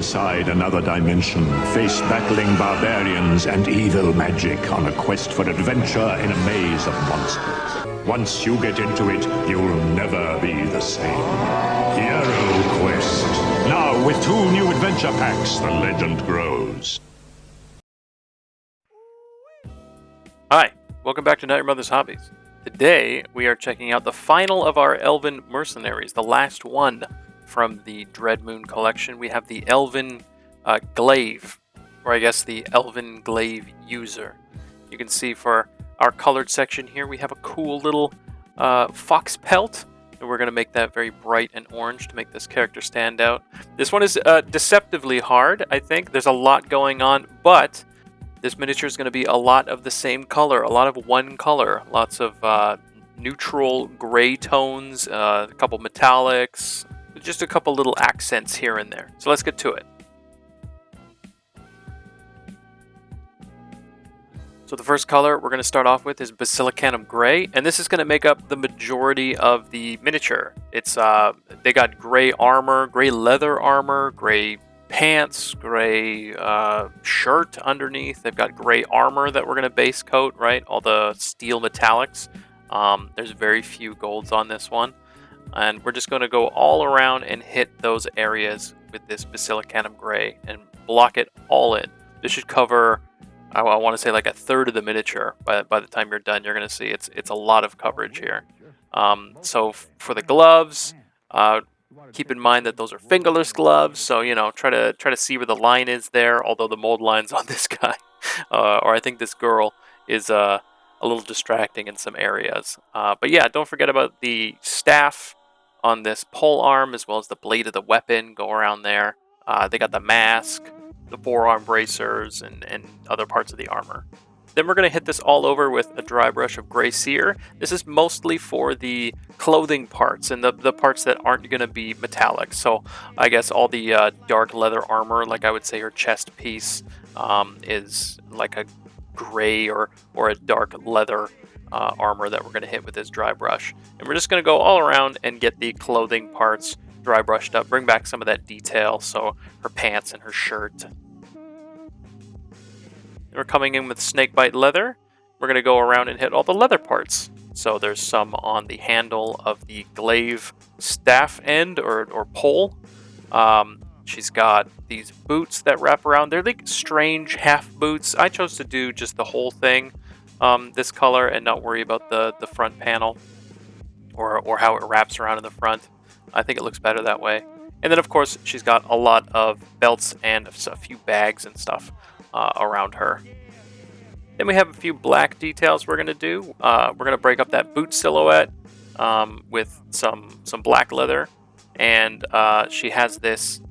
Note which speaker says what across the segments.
Speaker 1: inside another dimension, face battling barbarians and evil magic on a quest for adventure in a maze of monsters. Once you get into it, you'll never be the same. Hero Quest. Now, with 2 new adventure packs, the legend grows.
Speaker 2: Hi, welcome back to Not Your Mother's Hobbies. Today, we are checking out the final of our Elven mercenaries, the last one from the Dreadmoon collection. We have the Elven Glaive, or I guess the Elven Glaive user. You can see for our colored section here, we have a cool little fox pelt, and we're going to make that very bright and orange to make this character stand out. This one is deceptively hard, I think. There's a lot going on, but this miniature is going to be a lot of the same color, a lot of one color, lots of neutral gray tones, a couple metallics, just a couple little accents here and there. So let's get to it. So the first color we're going to start off with is Basilicanum Gray, and this is going to make up the majority of the miniature. It's they got gray armor, gray leather armor, gray pants, gray shirt underneath. They've got gray armor that we're going to base coat, right? All the steel metallics. There's very few golds on this one. And we're just going to go all around and hit those areas with this Basilicanum Gray and block it all in. This should cover, I want to say, like a third of the miniature. By the time you're done, you're going to see it's a lot of coverage here. So for the gloves, keep in mind that those are fingerless gloves, so try to see where the line is there. Although the mold lines on this guy, or I think this girl, is a little distracting in some areas. But yeah, don't forget about the staff on this pole arm, as well as the blade of the weapon. Go around there. They got the mask, the forearm bracers, and other parts of the armor. Then we're going to hit this all over with a dry brush of Gray Seer. This is mostly for the clothing parts and the parts that aren't going to be metallic. So I guess all the dark leather armor, like I would say her chest piece, is like a gray or a dark leather armor that we're going to hit with this dry brush. And we're just going to go all around and get the clothing parts dry brushed up, bring back some of that detail, so her pants and her shirt. We're coming in with snakebite leather. We're going to go around and hit all the leather parts. So there's some on the handle of the glaive staff end or pole. She's got these boots that wrap around. They're like strange half boots. I chose to do just the whole thing this color and not worry about the front panel or how it wraps around in the front. I think it looks better that way. And then, of course, she's got a lot of belts and a few bags and stuff around her. Then we have a few black details we're going to do. We're going to break up that boot silhouette with some black leather. And she has this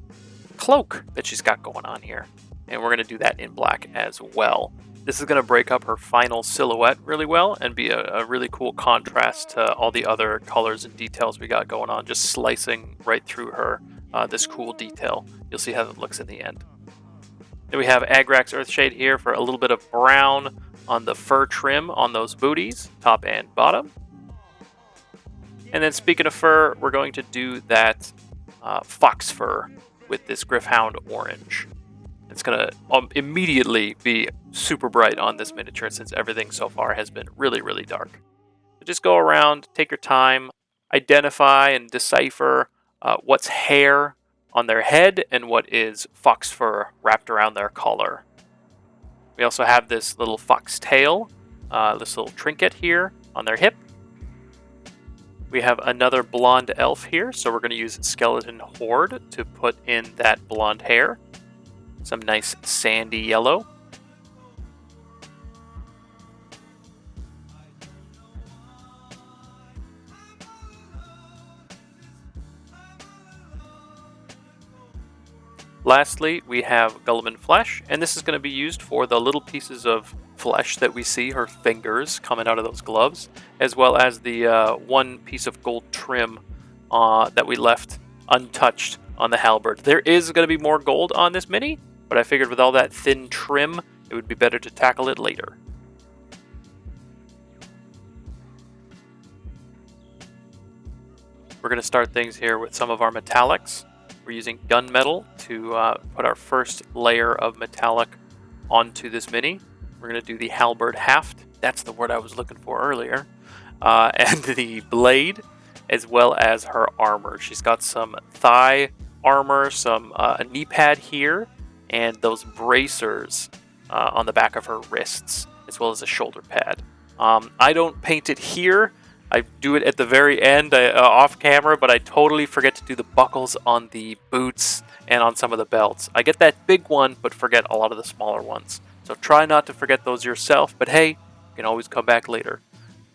Speaker 2: cloak that she's got going on here. And we're going to do that in black as well. This is going to break up her final silhouette really well and be a really cool contrast to all the other colors and details we got going on, just slicing right through her, this cool detail. You'll see how it looks in the end. Then we have Agrax Earthshade here for a little bit of brown on the fur trim on those booties, top and bottom. And then speaking of fur, we're going to do that fox fur with this Gryph-hound orange. It's going to immediately be super bright on this miniature since everything so far has been really, really dark. So just go around, take your time, identify and decipher what's hair on their head and what is fox fur wrapped around their collar. We also have this little fox tail, this little trinket here on their hip. We have another blonde elf here, so we're going to use Skeleton Horde to put in that blonde hair. Some nice sandy yellow. Lastly, we have Guilliman Flesh, and this is going to be used for the little pieces of flesh that we see, her fingers coming out of those gloves, as well as the one piece of gold trim that we left untouched on the halberd. There is going to be more gold on this mini, but I figured with all that thin trim, it would be better to tackle it later. We're going to start things here with some of our metallics. We're using gunmetal to put our first layer of metallic onto this mini. We're going to do the halberd haft. That's the word I was looking for earlier. And the blade, as well as her armor. She's got some thigh armor, a knee pad here, and those bracers on the back of her wrists, as well as a shoulder pad. I don't paint it here. I do it at the very end off camera, but I totally forget to do the buckles on the boots and on some of the belts. I get that big one, but forget a lot of the smaller ones. So try not to forget those yourself, but hey, you can always come back later.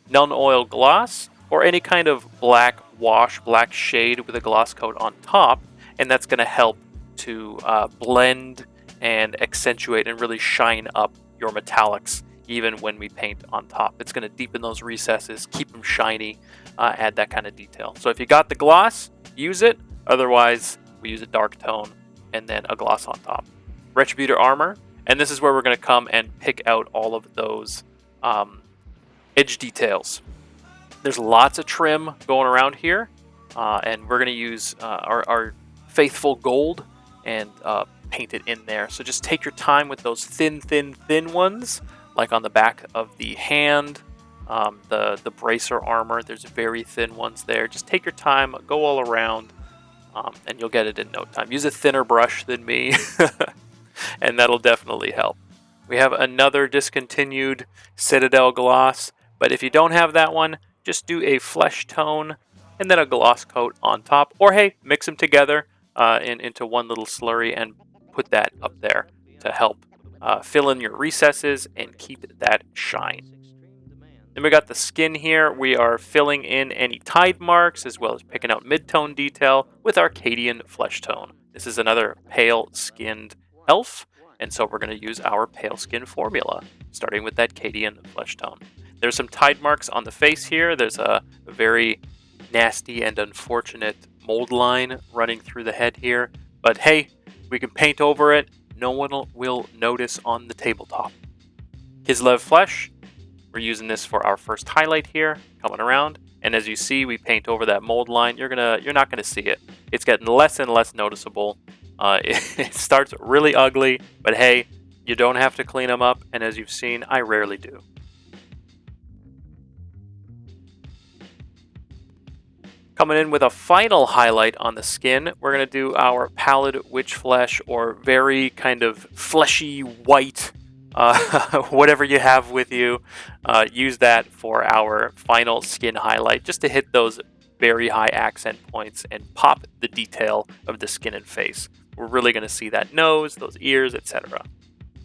Speaker 2: Non-oil gloss, or any kind of black wash, black shade with a gloss coat on top, and that's going to help to blend and accentuate and really shine up your metallics even when we paint on top. It's going to deepen those recesses, keep them shiny, add that kind of detail. So if you got the gloss, use it. Otherwise, we use a dark tone and then a gloss on top. Retributor armor, and this is where we're going to come and pick out all of those edge details. There's lots of trim going around here, and we're going to use our faithful gold and paint it in there. So just take your time with those thin ones, like on the back of the hand, the bracer armor. There's very thin ones there. Just take your time, go all around, and you'll get it in no time. Use a thinner brush than me, and that'll definitely help. We have another discontinued Citadel gloss, but if you don't have that one, just do a flesh tone and then a gloss coat on top. Or hey, mix them together into one little slurry and put that up there to help fill in your recesses and keep that shine. Then we got the skin here. We are filling in any tide marks as well as picking out mid-tone detail with Arcadian flesh tone. This is another pale-skinned elf, and so we're going to use our pale skin formula, starting with that Arcadian flesh tone. There's some tide marks on the face here. There's a very nasty and unfortunate mold line running through the head here. But hey, we can paint over it. No one will notice on the tabletop. Kislev flesh. We're using this for our first highlight here, coming around. And as you see, we paint over that mold line. You're not gonna see it. It's getting less and less noticeable. It starts really ugly, but hey, you don't have to clean them up. And as you've seen, I rarely do. Coming in with a final highlight on the skin, we're going to do our pallid witch flesh, or very kind of fleshy white, whatever you have with you. Use that for our final skin highlight, just to hit those very high accent points and pop the detail of the skin and face. We're really going to see that nose, those ears, etc.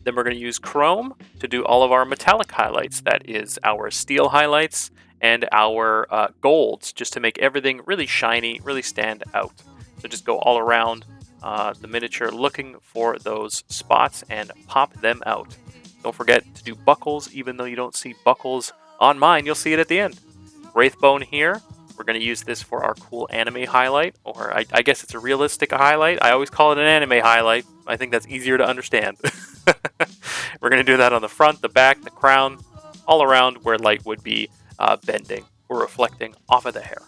Speaker 2: Then we're going to use chrome to do all of our metallic highlights. That is our steel highlights and our golds, just to make everything really shiny, really stand out. So just go all around the miniature looking for those spots and pop them out. Don't forget to do buckles, even though you don't see buckles on mine, you'll see it at the end. Wraithbone here, we're going to use this for our cool anime highlight, or I guess it's a realistic highlight. I always call it an anime highlight. I think that's easier to understand. We're going to do that on the front, the back, the crown, all around where light would be bending or reflecting off of the hair.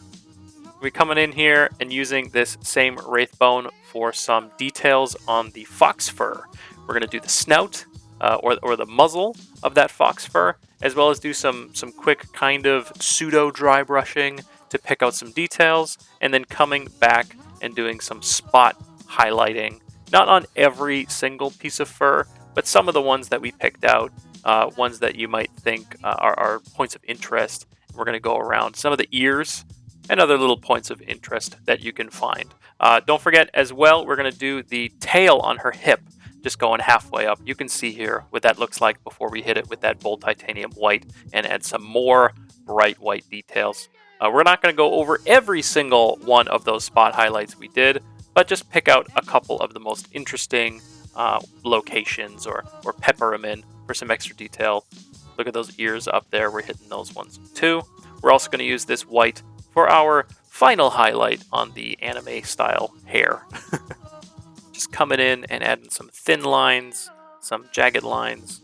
Speaker 2: We're coming in here and using this same Wraithbone for some details on the fox fur. We're going to do the snout or the muzzle of that fox fur, as well as do some quick kind of pseudo dry brushing to pick out some details, and then coming back and doing some spot highlighting, not on every single piece of fur, but some of the ones that we picked out, ones that you might think are points of interest. We're going to go around some of the ears and other little points of interest that you can find. Don't forget as well, we're going to do the tail on her hip, just going halfway up. You can see here what that looks like before we hit it with that bold titanium white and add some more bright white details. We're not going to go over every single one of those spot highlights we did, but just pick out a couple of the most interesting locations or pepper them in for some extra detail. Look at those ears up there. We're hitting those ones too. We're also going to use this white for our final highlight on the anime style hair. Just coming in and adding some thin lines, some jagged lines,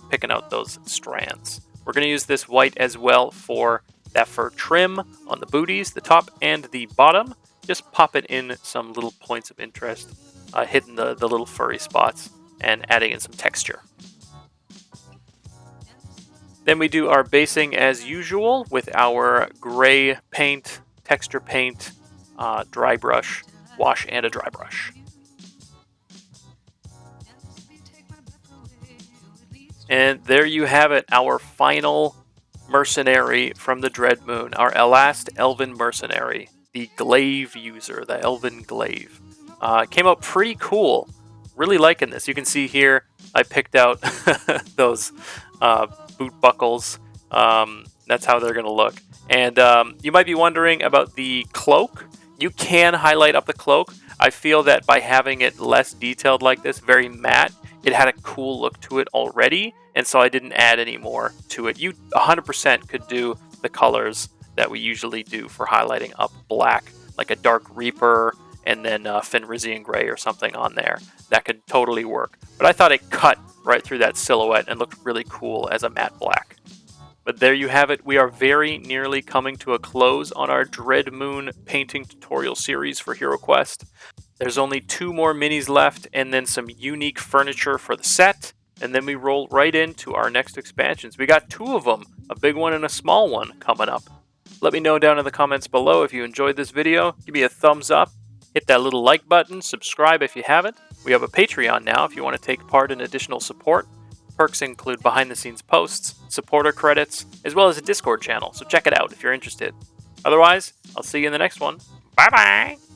Speaker 2: picking out those strands. We're going to use this white as well for that fur trim on the booties, the top and the bottom, just popping in some little points of interest, hitting the little furry spots, and adding in some texture. Then we do our basing as usual with our gray paint, texture paint, dry brush, wash, and a dry brush. And there you have it, our final mercenary from the Dreadmoon, our last Elven mercenary, the Glaive user, the Elven Glaive. Came out pretty cool. Really liking this. You can see here I picked out those boot buckles. That's how they're going to look. And you might be wondering about the cloak. You can highlight up the cloak. I feel that by having it less detailed like this, very matte, it had a cool look to it already, and so I didn't add any more to it. You 100% could do the colors that we usually do for highlighting up black, like a dark Reaper and then Fenrisian Gray or something on there. That could totally work. But I thought it cut right through that silhouette and looked really cool as a matte black. But there you have it. We are very nearly coming to a close on our Dreadmoon painting tutorial series for HeroQuest. There's only 2 more minis left and then some unique furniture for the set. And then we roll right into our next expansions. We got 2 of them, a big one and a small one coming up. Let me know down in the comments below if you enjoyed this video. Give me a thumbs up. Hit that little like button. Subscribe if you haven't. We have a Patreon now if you want to take part in additional support. Perks include behind-the-scenes posts, supporter credits, as well as a Discord channel, so check it out if you're interested. Otherwise, I'll see you in the next one. Bye-bye!